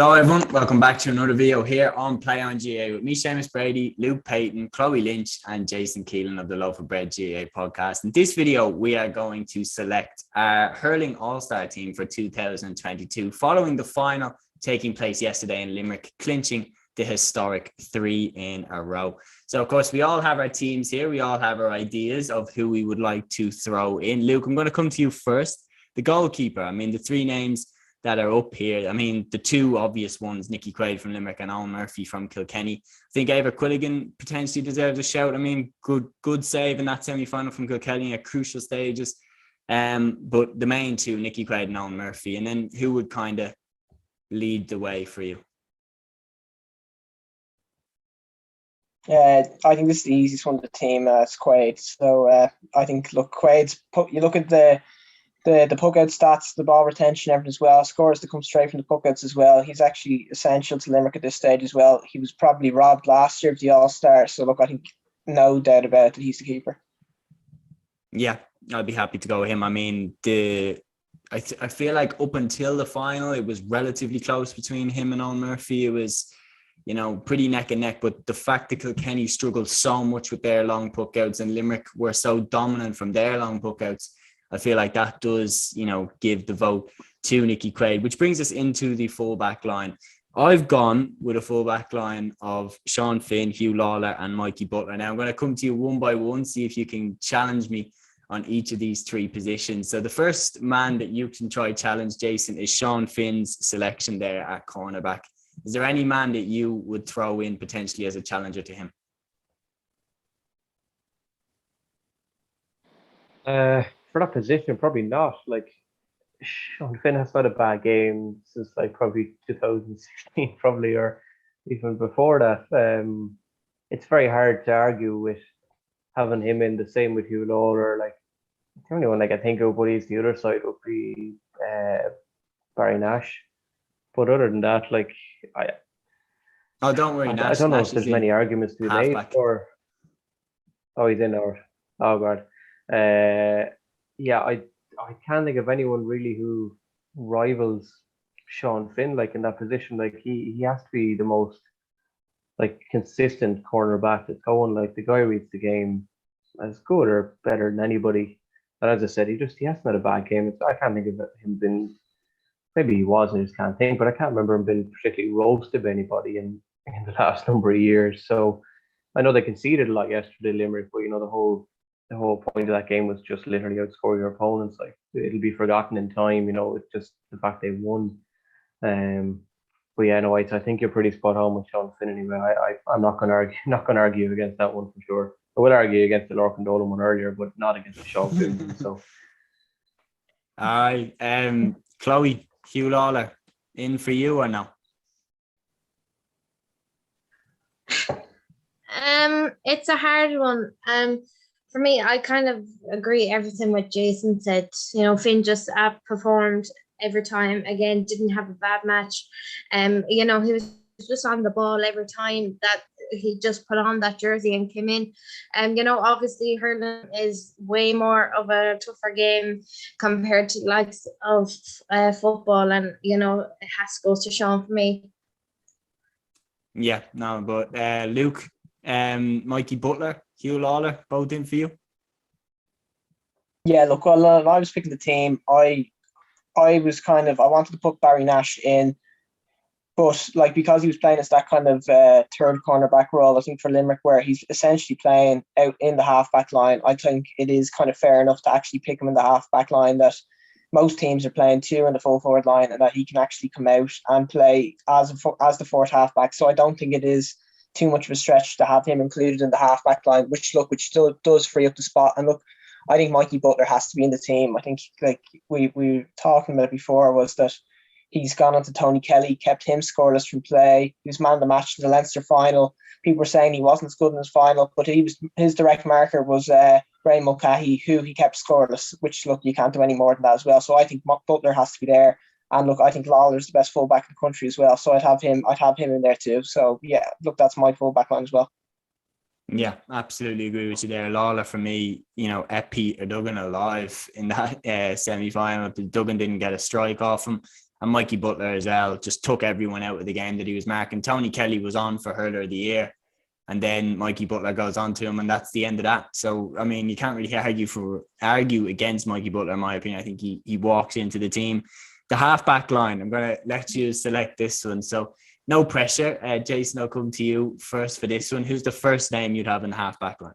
Hello everyone, welcome back to another video here on Play on GAA with me, Seamus Brady, Luke Peyton, Chloe Lynch and Jason Keelan of the Loaf GAA podcast. In this video, we are going to select our hurling all-star team for 2022 following the final taking place yesterday in Limerick, clinching the historic 3 in a row. So of course, we all have our teams here. We all have our ideas of who we would like to throw in. Luke, I'm going to come to you first. The goalkeeper, the 3 names that are up here. The 2 obvious ones, Nicky Quaid from Limerick and Owen Murphy from Kilkenny. I think Ava Quilligan potentially deserves a shout. Good save in that semi-final from Kilkenny at crucial stages. But the main 2, Nicky Quaid and Owen Murphy. And then who would kind of lead the way for you? I think this is the easiest one to the team. It's Quaid. So I think, Quaid's, you look at the puck out stats, the ball retention, everything as well, scores that come straight from the puck outs as well. He's actually essential to Limerick at this stage as well. He was probably robbed last year of the All-Star. So I think no doubt about it, he's the keeper. Yeah, I'd be happy to go with him. I feel like up until the final, it was relatively close between him and Owen Murphy. It was, pretty neck and neck. But the fact that Kilkenny struggled so much with their long puck outs and Limerick were so dominant from their long puck outs, I feel like that does, give the vote to Nicky Quaid, which brings us into the fullback line. I've gone with a fullback line of Sean Finn, Hugh Lawler and Mikey Butler. Now I'm going to come to you one by one, see if you can challenge me on each of these 3 positions. So the first man that you can try challenge, Jason, is Sean Finn's selection there at cornerback. Is there any man that you would throw in potentially as a challenger to him? For that position, probably not. Sean Finn has had a bad game since probably 2016, probably, or even before that. It's very hard to argue with having him in. The same with Hugh Lawler. The only one I think of what is the other side would be Barry Nash. But other than that, don't worry, Nash. I don't know Nash if there's many arguments to be made for. Oh, he's in our. Oh God. I can't think of anyone really who rivals Sean Finn in that position. He has to be the most consistent cornerback that's going. The guy reads the game as good or better than anybody. And as I said, he hasn't had a bad game. I can't think of him being, maybe he was, I just can't think, but I can't remember him being particularly roasted by anybody in the last number of years. So I know they conceded a lot yesterday, Limerick, but the whole point of that game was just literally outscore your opponents. It'll be forgotten in time, it's just the fact they won. But yeah, no, I think you're pretty spot on with Sean Finn anyway. I'm not going to argue against that one for sure. I will argue against the Lorcan Dolan one earlier, but not against the Sean Finn. So, all right, Chloe, Hugh Lawler, in for you or no? It's a hard one. For me, I kind of agree everything what Jason said. Finn just outperformed every time. Again, didn't have a bad match. He was just on the ball every time that he just put on that jersey and came in. Obviously hurling is way more of a tougher game compared to likes of football, and it has to go to Sean for me. Yeah, no, but Luke, Mikey Butler, Hugh Lawler, both in for you? Yeah, well, I was picking the team. I was I wanted to put Barry Nash in, but because he was playing as that kind of third cornerback role, I think for Limerick, where he's essentially playing out in the half-back line, I think it is kind of fair enough to actually pick him in the half-back line, that most teams are playing 2 in the full forward line, and that he can actually come out and play as the fourth half-back. So I don't think it is too much of a stretch to have him included in the half-back line, which still does free up the spot. And I think Mikey Butler has to be in the team. I think we were talking about it before, was that he's gone on to Tony Kelly, kept him scoreless from play. He was man of the match in the Leinster final. People were saying he wasn't as good in his final, but his direct marker was Ray Mulcahy, who he kept scoreless, which you can't do any more than that as well. So I think Butler has to be there. And I think Lawler's the best fullback in the country as well. So I'd have him in there too. So yeah, that's my fullback line as well. Yeah, absolutely agree with you there. Lawler for me, Peter Duggan alive in that semi-final. Duggan didn't get a strike off him. And Mikey Butler as well just took everyone out of the game that he was marking. Tony Kelly was on for Hurler of the Year. And then Mikey Butler goes on to him, and that's the end of that. So, I mean, you can't really argue against Mikey Butler, in my opinion. I think he walks into the team. The half-back line, I'm going to let you select this one. So, no pressure. Jason, I'll come to you first for this one. Who's the first name you'd have in the half-back line?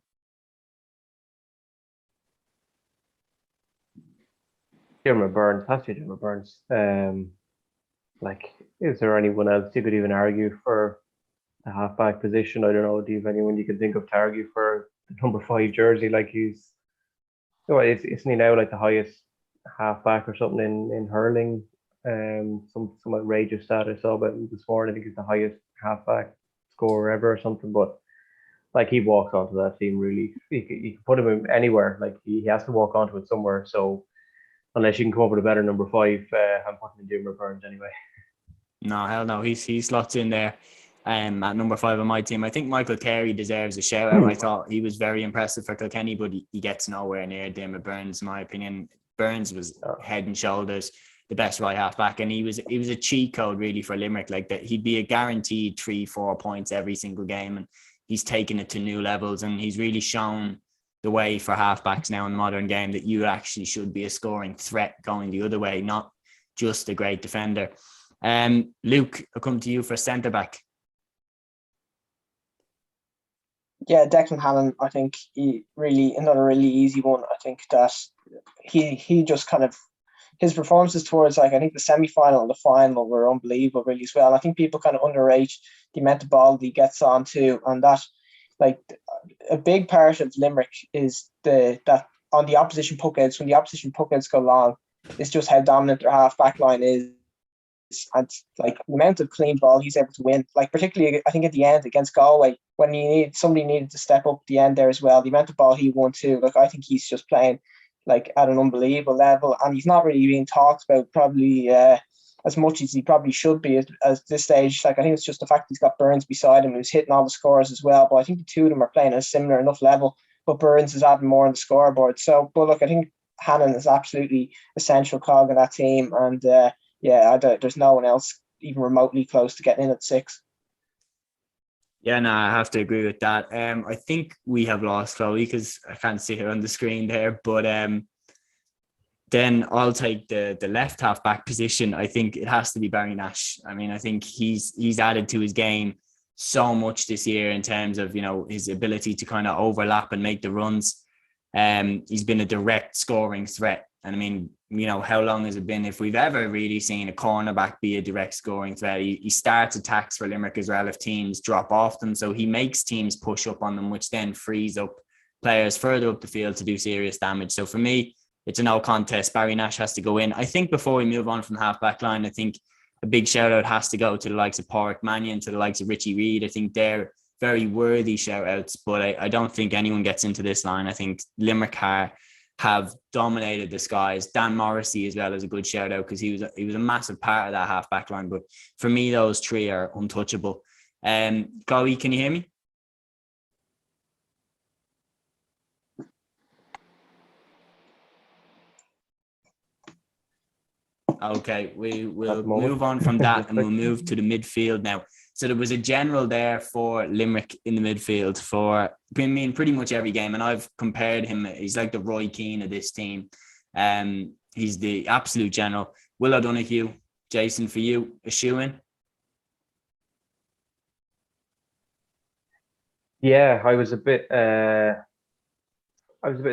Dermot Burns. Has to be Dermot Burns. Is there anyone else you could even argue for the halfback position? I don't know. Do you have anyone you can think of to argue for the number 5 jersey? Like isn't he now like the highest halfback or something in hurling? Some outrageous stat I saw about him this morning. I think he's the highest halfback scorer ever or something. But like he walks onto that team really. You can put him in anywhere. Like he has to walk onto it somewhere. So unless you can come up with a better number 5, I'm putting in Dermot Burns anyway. No, hell no. He slots in there at number 5 on my team. I think Michael Carey deserves a shout out. I thought he was very impressive for Kilkenny, but he gets nowhere near Dermot Burns, in my opinion. Burns was head and shoulders the best right half back, and he was a cheat code really for Limerick. Like that, he'd be a guaranteed 3-4 points every single game, and he's taken it to new levels, and he's really shown the way for halfbacks now in the modern game that you actually should be a scoring threat going the other way, not just a great defender. Luke, I'll come to you for centre back. Yeah, Declan Hannon, I think another really easy one. I think that he just kind of, his performances towards I think the semi-final and the final were unbelievable really as well. I think people kind of underrate the amount of ball that he gets on to, and that like a big part of Limerick is that on the opposition puckouts, when the opposition puckouts go long, it's just how dominant their half back line is. And like the amount of clean ball he's able to win, like particularly I think at the end against Galway when somebody needed to step up at the end there as well, the amount of ball he won too, like I think he's just playing like at an unbelievable level, and he's not really being talked about probably as much as he probably should be as this stage. Like I think it's just the fact he's got Burns beside him who's hitting all the scores as well, but I think the two of them are playing at a similar enough level, but Burns is adding more on the scoreboard. So but look, I think Hannon is absolutely essential cog in that team, and there's no one else even remotely close to getting in at 6. Yeah, no, I have to agree with that. I think we have lost Chloe because I can't see her on the screen there. But then I'll take the left half back position. I think it has to be Barry Nash. I mean, I think he's added to his game so much this year in terms of, his ability to kind of overlap and make the runs. He's been a direct scoring threat. And I mean, how long has it been if we've ever really seen a cornerback be a direct scoring threat? He starts attacks for Limerick as well if teams drop off them. So he makes teams push up on them, which then frees up players further up the field to do serious damage. So for me, it's a no contest. Barry Nash has to go in. I think before we move on from the half-back line, I think a big shout out has to go to the likes of Pádraig Mannion, to the likes of Richie Reid. I think they're very worthy shout outs, but I don't think anyone gets into this line. I think Limerick have dominated the skies. Dan Morrissey as well is a good shout out because he was a massive part of that half back line. But for me, those three are untouchable. Chloe, can you hear me? Okay, we will move on from that and we'll move to the midfield now. So there was a general there for Limerick in the midfield for pretty much every game. And I've compared him. He's like the Roy Keane of this team. He's the absolute general. Will O'Donoghue, Jason, for you, a shoe-in? Yeah, I was a bit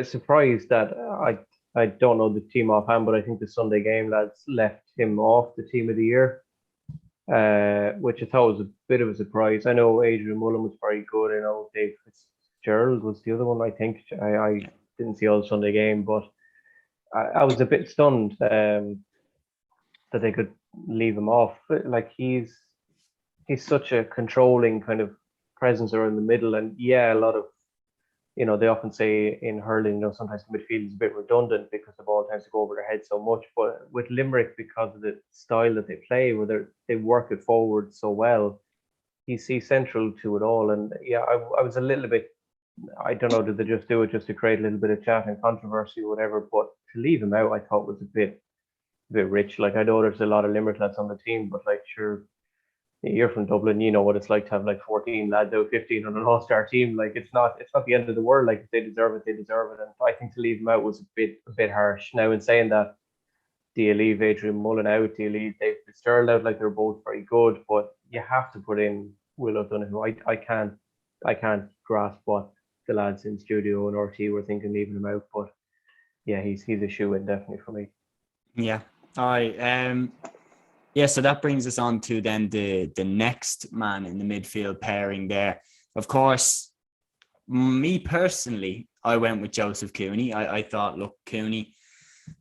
surprised that I don't know the team offhand, but I think the Sunday game lads left him off the team of the year. Which I thought was a bit of a surprise. I know Adrian Mullen was very good. I know Dave Fitzgerald was the other one. I think I didn't see all the Sunday game, but I was a bit stunned that they could leave him off. Like he's such a controlling kind of presence around the middle, and a lot of they often say in hurling, sometimes the midfield is a bit redundant because the ball tends to go over their head so much. But with Limerick, because of the style that they play, where they work it forward so well, he's central to it all. And I was a little bit, I don't know, did they just do it just to create a little bit of chat and controversy or whatever? But to leave him out, I thought was a bit bit rich. Like I know there's a lot of Limerick lads on the team, but like sure, you're from Dublin, you know what it's like to have like 14 lads out 15 on an all-star team. Like it's not the end of the world. Like if they deserve it, they deserve it. And I think to leave them out was a bit harsh. Now in saying that, do you leave Adrian Mullen out? Do you leave Dave Fitzgerald out? Like they're both very good, but you have to put in Will O'Donoghue. I can't grasp what the lads in studio and RT were thinking leaving him out, but yeah, he's a shoe-in definitely for me. Yeah. All right. Yeah, so that brings us on to then the next man in the midfield pairing there. Of course, me personally, I went with Joseph Cooney. I thought, look, Cooney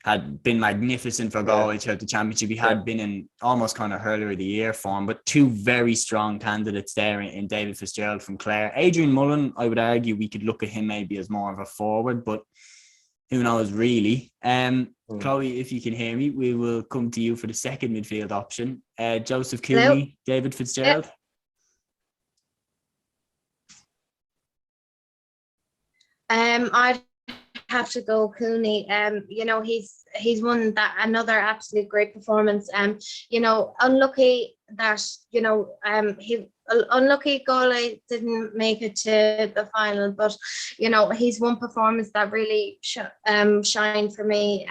had been magnificent for Galway throughout the championship. He had been in almost kind of hurler of the year form, but two very strong candidates there in David Fitzgerald from Clare. Adrian Mullen, I would argue we could look at him maybe as more of a forward, but who knows really. Chloe, if you can hear me, we will come to you for the second midfield option. Joseph Cooney, hello. David Fitzgerald. I'd have to go Cooney. He's won that another absolute great performance. Unlucky that unlucky Galway didn't make it to the final, but he's one performance that really shined for me.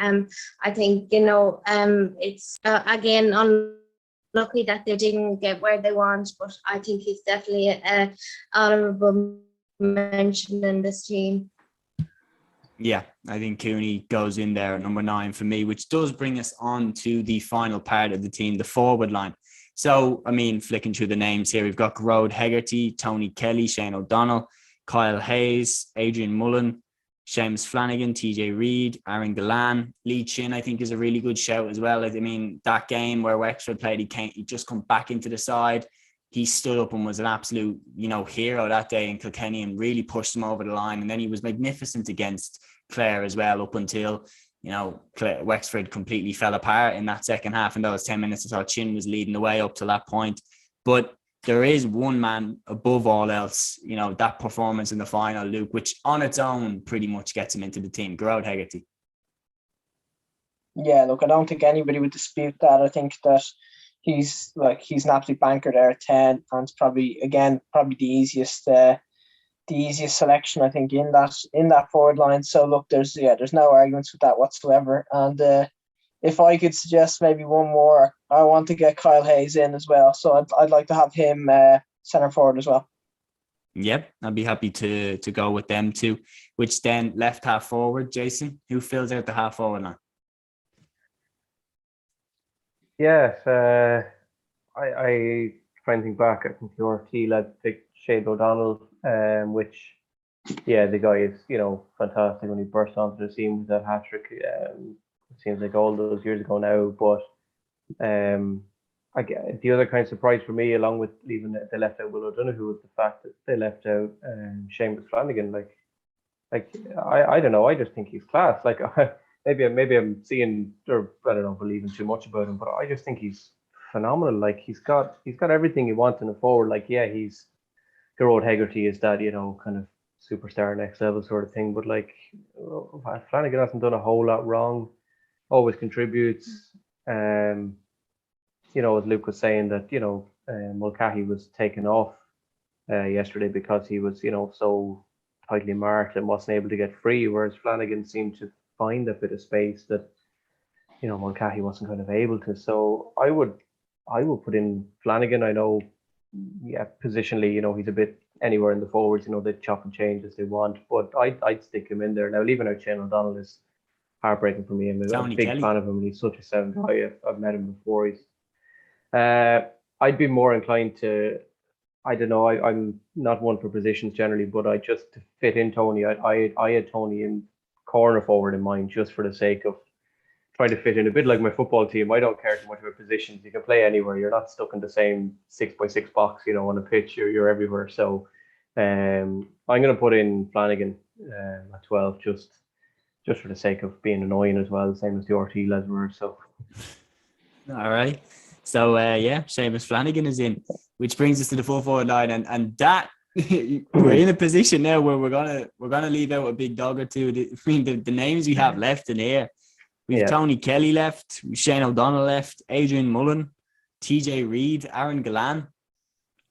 I think it's again unlucky that they didn't get where they want, but I think he's definitely an honourable mention in this team. Yeah, I think Cooney goes in there at number 9 for me, which does bring us on to the final part of the team, the forward line. So, I mean, flicking through the names here, we've got Gearóid Hegarty, Tony Kelly, Shane O'Donnell, Kyle Hayes, Adrian Mullen, Seamus Flanagan, TJ Reid, Aaron Galan. Lee Chin, I think, is a really good shout as well. I mean, that game where Wexford played, he just come back into the side. He stood up and was an absolute, hero that day in Kilkenny and really pushed them over the line. And then he was magnificent against Clare as well up until, Wexford completely fell apart in that second half. In those 10 minutes, I thought Chin was leading the way up to that point. But there is one man above all else, that performance in the final, Luke, which on its own pretty much gets him into the team. Gearóid Hegarty. Yeah, look, I don't think anybody would dispute that. I think that he's an absolute banker there at 10, and it's probably the easiest selection I think in that forward line. So look, there's no arguments with that whatsoever. And if I could suggest maybe one more, I want to get Kyle Hayes in as well. So I'd like to have him centre forward as well. Yep, I'd be happy to go with them too. Which then left half forward, Jason, who fills out the half forward line? Yes, I try and think back. I think your T lad picked Shane O'Donnell, which, the guy is, fantastic when he burst onto the scene with that hat-trick. It seems like all those years ago now, but the other kind of surprise for me, along with leaving they left out Will O'Donoghue, was the fact that they left out Seamus Flanagan. I don't know. I just think he's class. Maybe I'm seeing, or I don't know, believing too much about him, but I just think he's phenomenal. Like he's got everything you want in a forward. He's Gearóid Hegarty is that kind of superstar next level sort of thing. But Flanagan hasn't done a whole lot wrong. Always contributes. As Luke was saying that Mulcahy was taken off yesterday because he was so tightly marked and wasn't able to get free, whereas Flanagan seemed to find a bit of space that Mulcahy wasn't kind of able to. So I would put in Flanagan. I know, positionally, he's a bit anywhere in the forwards. They chop and change as they want, but I'd stick him in there. Now leaving out Shane O'Donnell is heartbreaking for me. I'm a big fan of him, and he's such a sound guy. I've met him before. I'd be more inclined to, I don't know. I'm not one for positions generally, but to fit in Tony. I had Tony in corner forward in mind, just for the sake of trying to fit in, a bit like my football team. I don't care too much about positions. You can play anywhere. You're not stuck in the same 6x6 box, on a pitch. You're everywhere. So I'm going to put in Flanagan at 12, just for the sake of being annoying as well, same as the RT lads were. So all right. So Seamus Flanagan is in, which brings us to the full forward line, and that we're in a position now where we're gonna leave out a big dog or two. The names we have left in here We've Tony Kelly left, Shane O'Donnell left, Adrian Mullen, TJ Reid, Aaron Galan.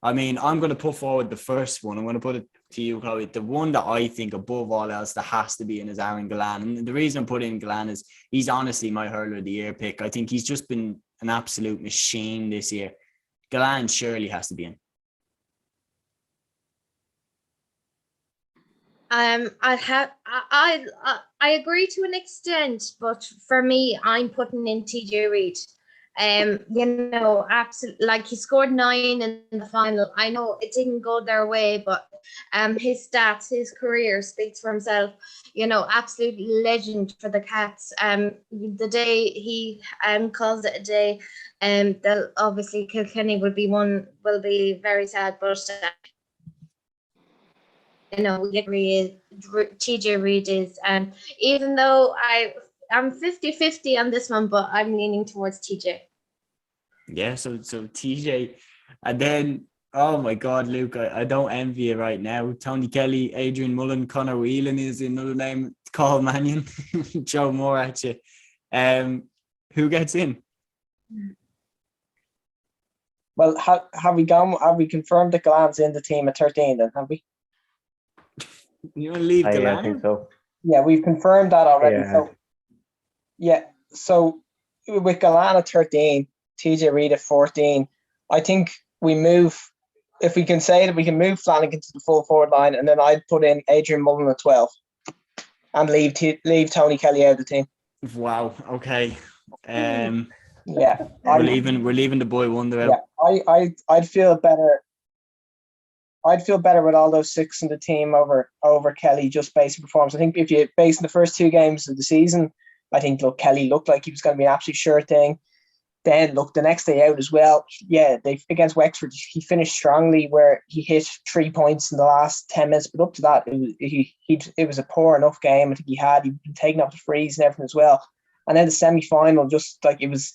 I mean, I'm going to put forward the first one. I'm going to put it to you, Chloe. The one that I think above all else that has to be in is Aaron Galan. And the reason I'm putting in Galan is he's honestly my hurler of the year pick. I think he's just been an absolute machine this year. Galan surely has to be in. I agree to an extent, but for me, I'm putting in TJ Reid. Absolutely, like he scored 9 in the final. I know it didn't go their way, but his stats, his career speaks for himself. Absolute legend for the Cats. The day he calls it a day, obviously Kilkenny will be very sad, but we agree TJ Reid is, even though I'm 50-50 on this one, but I'm leaning towards TJ. Yeah, so TJ, and then, oh my God, Luke, I don't envy you right now. Tony Kelly, Adrian Mullen, Conor Whelan is another name. Carl Mannion, Joe Moore at you. Who gets in? Well, have we confirmed that Galan's in the team at 13 then, have we? You want to leave Galan? I think so. Yeah, we've confirmed that already. So with Galan at 13, TJ Reid at 14, I think we move, if we can say that we can move Flanagan to the full forward line, and then I'd put in Adrian Mullen at 12 and leave Tony Kelly out of the team. Wow. Okay. We're leaving the boy wonder out. Yeah, I'd feel better. I'd feel better with all those 6 in the team over Kelly, just based on performance. I think if you base in the first 2 games of the season, I think Kelly looked like he was going to be an absolute sure thing. Then the next day out as well. Yeah, against Wexford, he finished strongly where he hit 3 points in the last 10 minutes. But up to that, it was a poor enough game. I think he'd been taking off the freeze and everything as well. And then the semi-final, just like it was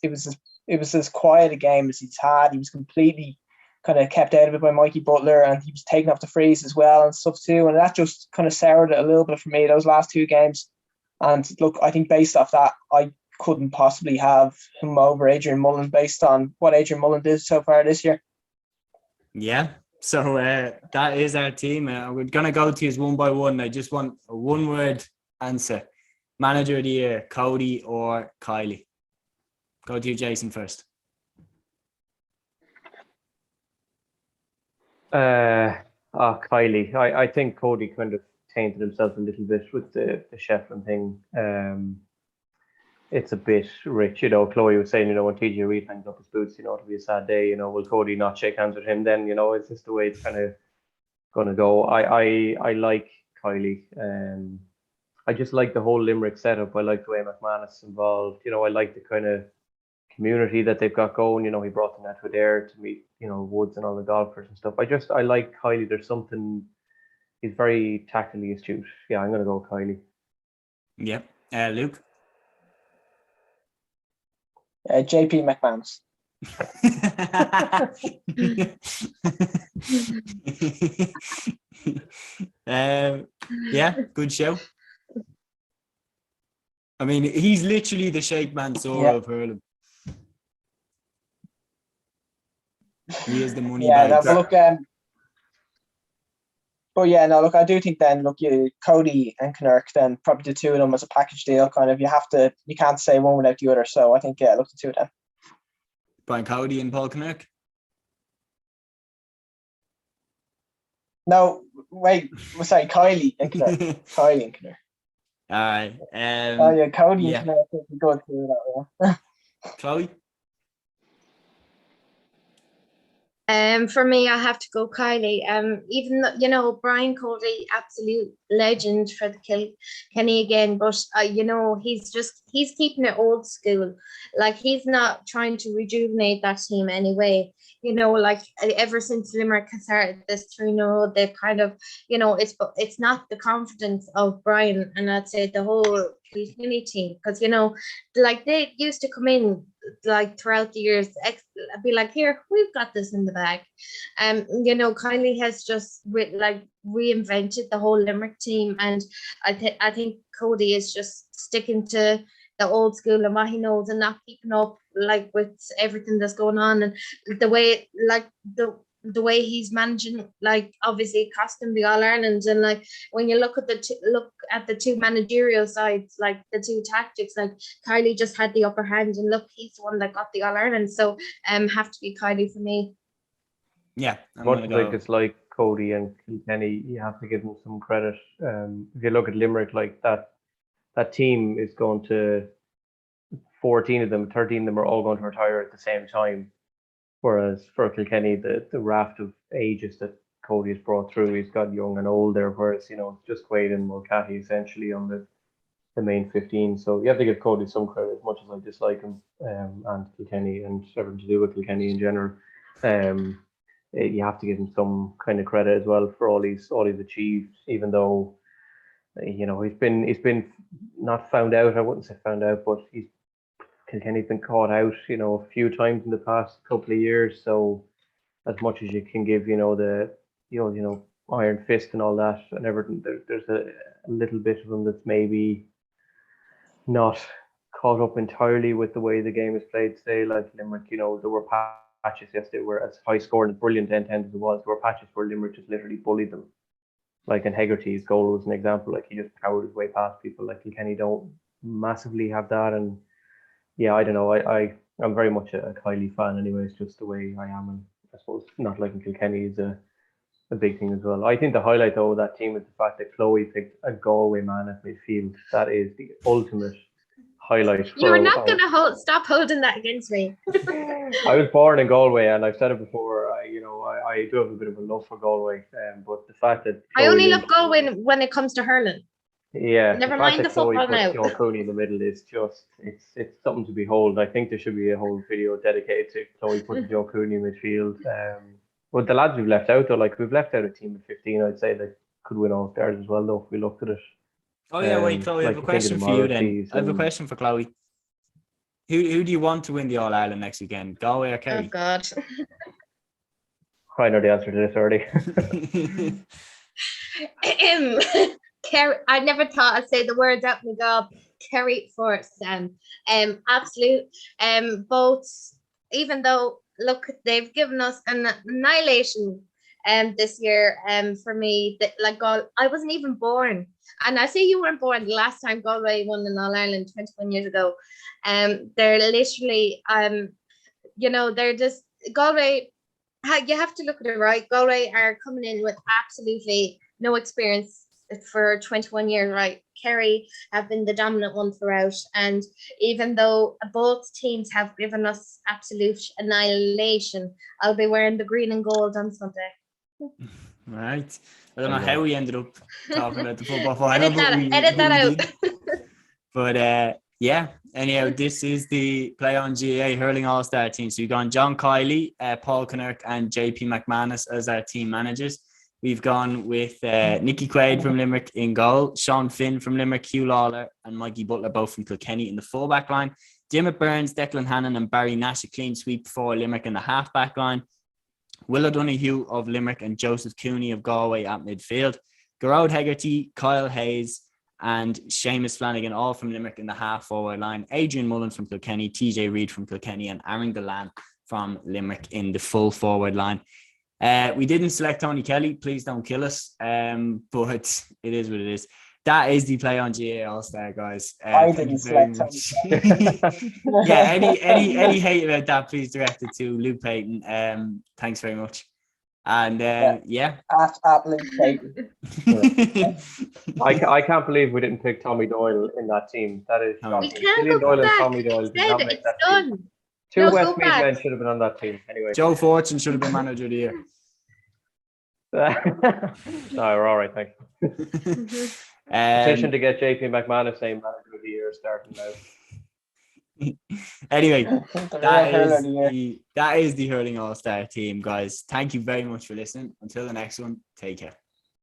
as quiet a game as he's had. He was completely kind of kept out of it by Mikey Butler, and he was taking off the freeze as well and stuff too. And that just kind of soured it a little bit for me, those last 2 games. And look, I think based off that, I couldn't possibly have him over Adrian Mullen based on what Adrian Mullen did so far this year. Yeah. So that is our team. We're going to go to his one by one. I just want a one-word answer. Manager of the year, Cody or Kylie? Go to you, Jason, first. Kylie. I think Cody kind of tainted himself a little bit with the Shefflin thing. It's a bit rich, Chloe was saying, when TJ Reid hangs up his boots, it'll be a sad day, will Cody not shake hands with him then? It's just the way it's kind of gonna go. I like Kylie. I just like the whole Limerick setup. I like the way McManus is involved. I like the kind of community that they've got going. He brought them out there to meet, Woods and all the golfers and stuff. I like Kylie. There's something, he's very tactically astute. Yeah, I'm going to go with Kylie. Yep. Luke? JP McManus. Yeah, good show. I mean, he's literally the Shake Mansour of hurling. He is the money bag. I do think then, Cody and Kinnerk, then probably the 2 of them as a package deal, kind of, you can't say one without the other. So I think, the 2 of them. Brian Cody and Paul Kinnerk? No, wait, sorry, Kylie and Kinnerk. Kylie and Kinnerk. All right. Cody and Kinnerk would be good too, that way. Chloe? For me, I have to go Kylie. Even though, Brian Cody, absolute legend for the Kilkenny again, but he's keeping it old school. Like, he's not trying to rejuvenate that team anyway. Ever since Limerick has started this 3-0, they've kind of, it's not the confidence of Brian, and I'd say the whole Kilkenny team, because they used to come in throughout the years, be like, here, we've got this in the bag. Kylie has just reinvented the whole Limerick team, and I think Cody is just sticking to the old school and what he knows, and not keeping up like with everything that's going on, and the way like the way he's managing, like obviously it cost him the All-Ireland, and like when you look at the two managerial sides, like the two tactics, like Kylie just had the upper hand, and look, he's the one that got the All-Ireland, so have to be Kylie for me. Yeah, much like it's like Cody and Kilkenny, you have to give them some credit. If you look at Limerick, like that team is going to 13 of them are all going to retire at the same time. Whereas for Kilkenny, the raft of ages that Cody has brought through, he's got young and old there, whereas, you know, it's just Quaid and Mulcahy essentially on the main 15. So you have to give Cody some credit, as much as I dislike him, and Kilkenny and everything to do with Kilkenny in general. You have to give him some kind of credit as well for all he's achieved, even though, you know, he's been not found out. I wouldn't say found out, but Kilkenny's been caught out, you know, a few times in the past couple of years. So as much as you can give, you know, the iron fist and all that and everything, there's a little bit of them that's maybe not caught up entirely with the way the game is played today. Like Limerick, you know, there were patches yesterday where, as high scoring and brilliant end-to-end as it was, there were patches where Limerick just literally bullied them. Like in Hegarty's goal was an example. Like he just powered his way past people. Like Kilkenny don't massively have that. And yeah, I don't know. I'm very much a Kylie fan anyway. It's just the way I am. And I suppose not liking Kilkenny is a big thing as well. I think the highlight though of that team is the fact that Chloe picked a Galway man at midfield. That is the ultimate highlight. You're not going to stop holding that against me. I was born in Galway, and I've said it before. I do have a bit of a love for Galway, but the fact that I only love Galway when it comes to hurling. Yeah, never mind the football now. Joe Cooney in the middle is just it's something to behold. I think there should be a whole video dedicated to Chloe putting Joe Cooney in midfield. But the lads we've left out though, like we've left out a team of 15, I'd say that could win all stars as well though if we looked at it. Oh yeah, wait, Chloe, I have a question for you then. I have a question for Chloe. Who do you want to win the All Ireland next weekend? Galway or Kerry? Oh God. I know the answer to this already. Kerry, I never thought I'd say the words out my gob. Kerry for Sam. Absolute. Both, even though look, they've given us an annihilation this year. For me, that like I wasn't even born. And I say you weren't born the last time Galway won in All Ireland 21 years ago. They're literally you know, they're just Galway. You have to look at it, right? Galway are coming in with absolutely no experience for 21 years, right? Kerry have been the dominant one throughout, and even though both teams have given us absolute annihilation, I'll be wearing the green and gold on Sunday. Right. I don't know how we ended up talking about the football final. Edit that out. But yeah, anyhow, this is the Play on GAA Hurling All-Star team. So we've gone John Kiley, Paul Kinnerk and JP McManus as our team managers. We've gone with Nicky Quaid from Limerick in goal, Sean Finn from Limerick, Hugh Lawler and Mikey Butler both from Kilkenny in the full-back line, Dimmit Burns, Declan Hannon and Barry Nash a clean sweep for Limerick in the half-back line, Will O'Donoghue of Limerick and Joseph Cooney of Galway at midfield, Gearóid Hegarty, Kyle Hayes and Seamus Flanagan all from Limerick in the half-forward line, Adrian Mullen from Kilkenny, TJ Reid from Kilkenny and Aaron Galan from Limerick in the full-forward line. We didn't select Tony Kelly. Please don't kill us. But it is what it is. That is the Play on GAA All-Star, guys. I didn't select Tony Kelly. Yeah, any hate about that, please direct it to Luke Peyton. Thanks very much. And yeah. At Luke Peyton. I can't believe we didn't pick Tommy Doyle in that team. That is shocking. Gillian Doyle and Tommy Doyle did not make that team. Two Westmeath men should have been on that team. Anyway, Joe Fortune should have been manager of the year. No, we're all right, thanks. Petition to get JP McManus named manager of the year starting now. Anyway, that is the Hurling All-Star team, guys. Thank you very much for listening. Until the next one, take care.